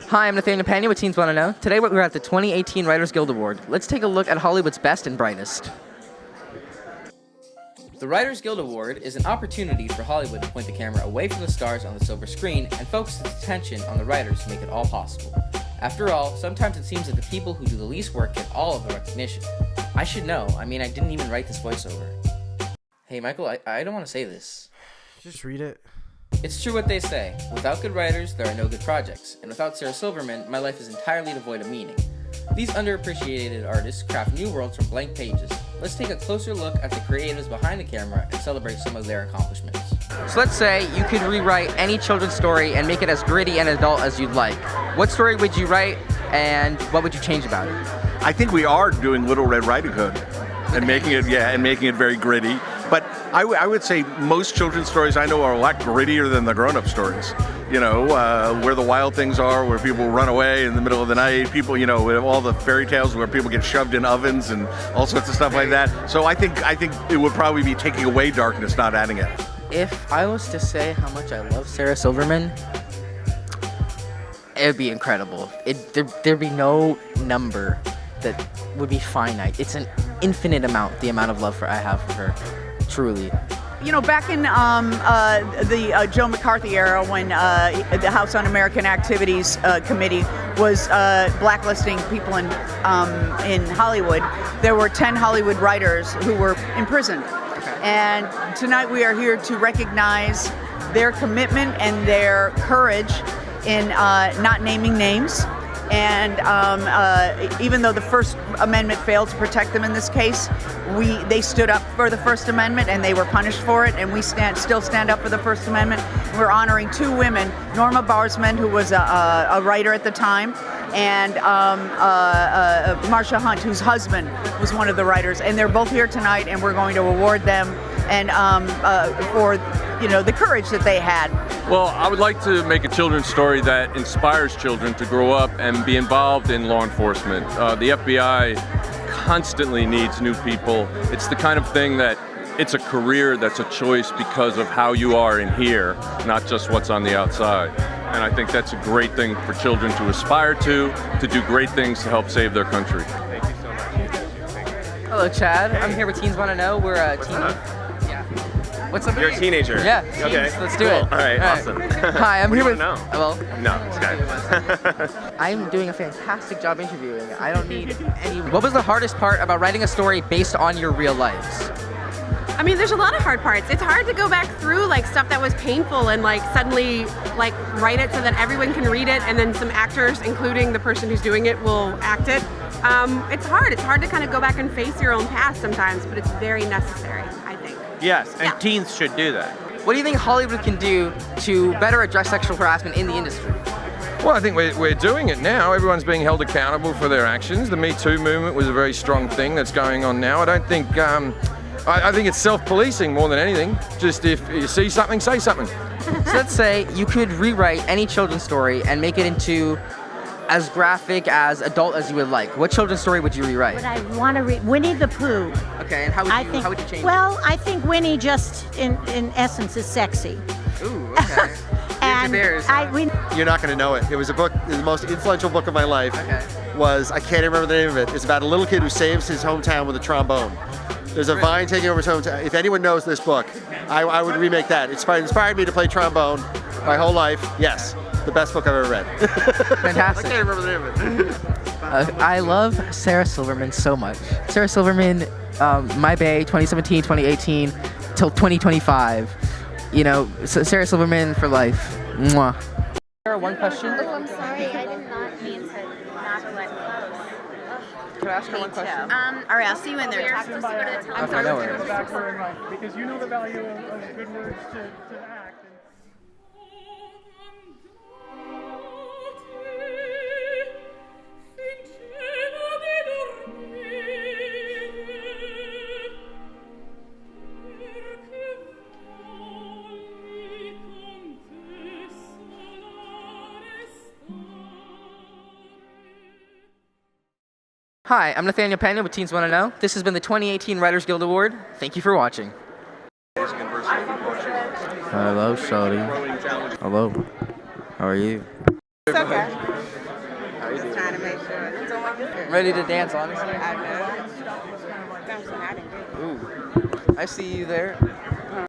Hi, I'm Nathaniel Pena with Teens Wanna Know. Today we're at the 2018 Writers Guild Award. Let's take a look at Hollywood's best and brightest. The Writers Guild Award is an opportunity for Hollywood to point the camera away from the stars on the silver screen and focus its attention on the writers who make it all possible. After all, sometimes it seems that the people who do the least work get all of the recognition. I should know. I didn't even write this voiceover. Hey, Michael, I don't want to say this. Just read it. It's true what they say. Without good writers, there are no good projects. And without Sarah Silverman, my life is entirely devoid of meaning. These underappreciated artists craft new worlds from blank pages. Let's take a closer look at the creatives behind the camera and celebrate some of their accomplishments. So let's say you could rewrite any children's story and make it as gritty and adult as you'd like. What story would you write, and what would you change about it? I think we are doing Little Red Riding Hood and making it very gritty. But I would say most children's stories I know are a lot grittier than the grown-up stories. You know, where the wild things are, where people run away in the middle of the night, people, all the fairy tales where people get shoved in ovens and all sorts of stuff like that. So I think it would probably be taking away darkness, not adding it. If I was to say how much I love Sarah Silverman, it would be incredible. There'd be no number that would be finite. It's an infinite amount, the amount of love I have for her. Truly. You know, back in the Joe McCarthy era, when the House Un-American Activities Committee was blacklisting people in Hollywood, there were 10 Hollywood writers who were imprisoned. And tonight we are here to recognize their commitment and their courage in not naming names. And even though the First Amendment failed to protect them in this case, they stood up for the First Amendment and they were punished for it, and we still stand up for the First Amendment. We're honoring two women, Norma Barsman, who was a writer at the time, and Marcia Hunt, whose husband was one of the writers, and they're both here tonight, and we're going to award them and for the courage that they had. Well, I would like to make a children's story that inspires children to grow up and be involved in law enforcement. The FBI constantly needs new people. It's the kind of thing that it's a career that's a choice because of how you are in here, not just what's on the outside. And I think that's a great thing for children to aspire to do great things to help save their country. Thank you so much. Hello, Chad. I'm here with Teens Wanna Know. We're a team. What's up? You're a teenager. Yeah. Teens. Okay. Let's do it. All right. Awesome. Hi, I'm here with. No. Well. No. This guy. I'm doing a fantastic job interviewing. I don't need any. What was the hardest part about writing a story based on your real lives? There's a lot of hard parts. It's hard to go back through stuff that was painful and suddenly write it so that everyone can read it, and then some actors, including the person who's doing it, will act it. It's hard. It's hard to kind of go back and face your own past sometimes, but it's very necessary, I think. Yes, and teens should do that. What do you think Hollywood can do to better address sexual harassment in the industry? Well, I think we're doing it now. Everyone's being held accountable for their actions. The Me Too movement was a very strong thing that's going on now. I don't think, I think it's self-policing more than anything. Just if you see something, say something. So let's say you could rewrite any children's story and make it into as graphic, as adult as you would like. What children's story would you rewrite? What I want to read, Winnie the Pooh. Okay, and how would you change it? Well, I think Winnie just, in essence, is sexy. Ooh, okay. And Bears. You're not going to know it. It was a book, the most influential book of my life. Okay. I can't remember the name of it. It's about a little kid who saves his hometown with a trombone. There's a vine taking over his hometown. If anyone knows this book, I would remake that. It inspired me to play trombone my whole life. Yes, the best book I've ever read. Fantastic. I can't remember the name of it. I love Sarah Silverman so much. Sarah Silverman, my bae, 2017, 2018, till 2025. Sarah Silverman for life. Mwah. Sarah, one question. Oh, I'm sorry. I did not mean to not let close. Can I ask her one question? All right, I'll see you in there. Talk to us about it. Okay, no worries. Because you know the value of good words to act. Hi, I'm Nathaniel Pena with Teens Wanna Know. This has been the 2018 Writers Guild Award. Thank you for watching. Hello, shawty. Hello. How are you? It's okay. How you doing? Trying to make sure. Ready to dance, honestly? I know. Ooh, I see you there.